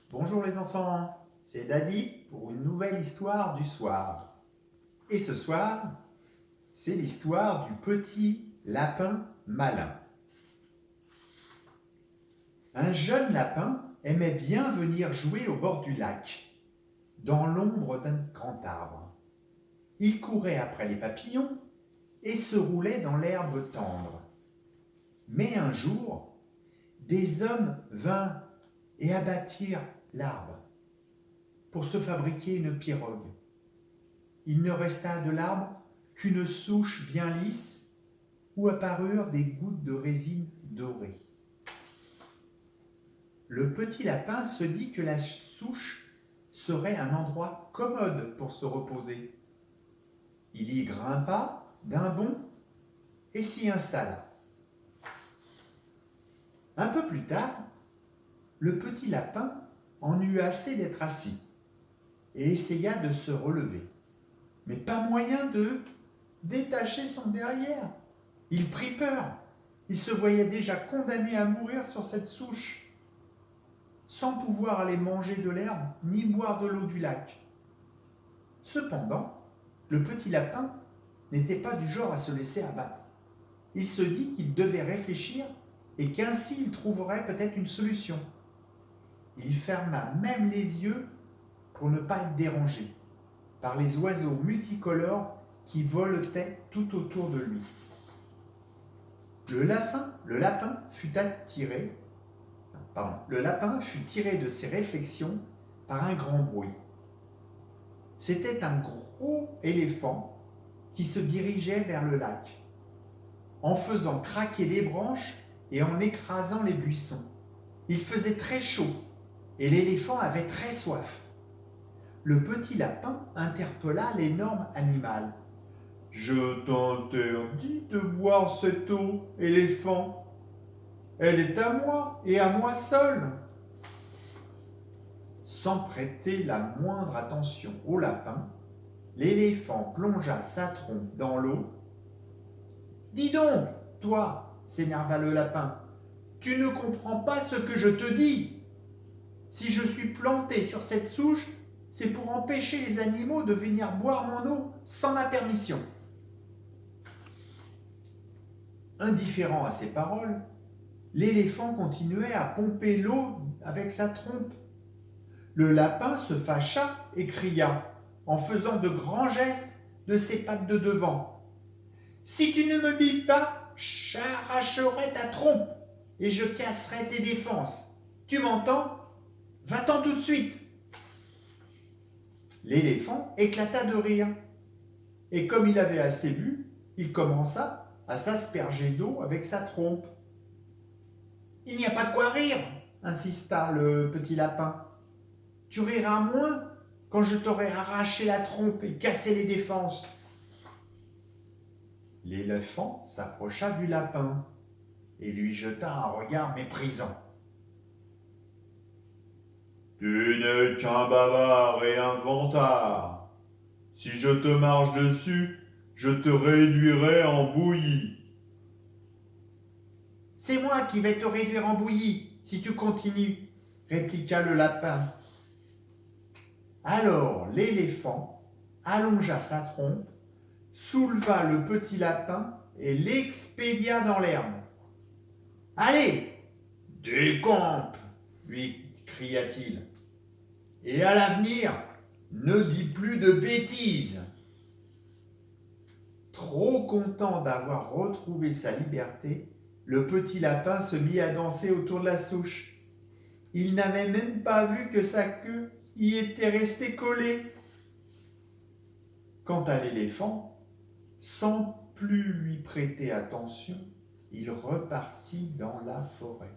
Bonjour les enfants, c'est Daddy pour une nouvelle histoire du soir. Et ce soir, c'est l'histoire du petit lapin malin. Un jeune lapin aimait bien venir jouer au bord du lac, dans l'ombre d'un grand arbre. Il courait après les papillons et se roulait dans l'herbe tendre. Mais un jour, des hommes vinrent et abattirent l'arbre pour se fabriquer une pirogue. Il ne resta de l'arbre qu'une souche bien lisse où apparurent des gouttes de résine dorée. Le petit lapin se dit que la souche serait un endroit commode pour se reposer. Il y grimpa d'un bond et s'y installa. Un peu plus tard, le petit lapin en eut assez d'être assis et essaya de se relever. Mais pas moyen de détacher son derrière. Il prit peur. Il se voyait déjà condamné à mourir sur cette souche, sans pouvoir aller manger de l'herbe ni boire de l'eau du lac. Cependant, le petit lapin n'était pas du genre à se laisser abattre. Il se dit qu'il devait réfléchir et qu'ainsi il trouverait peut-être une solution. Il ferma même les yeux pour ne pas être dérangé par les oiseaux multicolores qui voletaient tout autour de lui. Le lapin fut tiré de ses réflexions par un grand bruit. C'était un gros éléphant qui se dirigeait vers le lac, en faisant craquer les branches et en écrasant les buissons. Il faisait très chaud et l'éléphant avait très soif. Le petit lapin interpella l'énorme animal. « Je t'interdis de boire cette eau, éléphant. Elle est à moi et à moi seul. » Sans prêter la moindre attention au lapin, l'éléphant plongea sa trompe dans l'eau. « Dis donc, toi, s'énerva le lapin, tu ne comprends pas ce que je te dis. Si je suis planté sur cette souche, c'est pour empêcher les animaux de venir boire mon eau sans ma permission. » Indifférent à ces paroles, l'éléphant continuait à pomper l'eau avec sa trompe. Le lapin se fâcha et cria, en faisant de grands gestes de ses pattes de devant. « Si tu ne me billes pas, j'arracherai ta trompe et je casserai tes défenses. Tu m'entends ? Va-t'en tout de suite !» L'éléphant éclata de rire. Et comme il avait assez bu, il commença à s'asperger d'eau avec sa trompe. « Il n'y a pas de quoi rire, » insista le petit lapin. « Tu riras moins quand je t'aurai arraché la trompe et cassé les défenses. » L'éléphant s'approcha du lapin et lui jeta un regard méprisant. « Tu n'es qu'un bavard et un vantard. Si je te marche dessus, je te réduirai en bouillie. » « C'est moi qui vais te réduire en bouillie si tu continues, » répliqua le lapin. Alors l'éléphant allongea sa trompe, souleva le petit lapin et l'expédia dans l'herbe. « Allez, décampe !» lui cria-t-il. « Et à l'avenir, ne dis plus de bêtises. » Trop content d'avoir retrouvé sa liberté, le petit lapin se mit à danser autour de la souche. Il n'avait même pas vu que sa queue y était restée collée. Quant à l'éléphant, sans plus lui prêter attention, il repartit dans la forêt.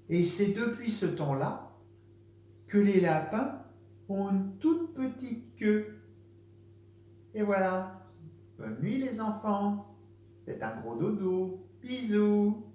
Et c'est depuis ce temps-là que les lapins ont une toute petite queue. Et voilà. Bonne nuit les enfants. Faites un gros dodo. Bisous.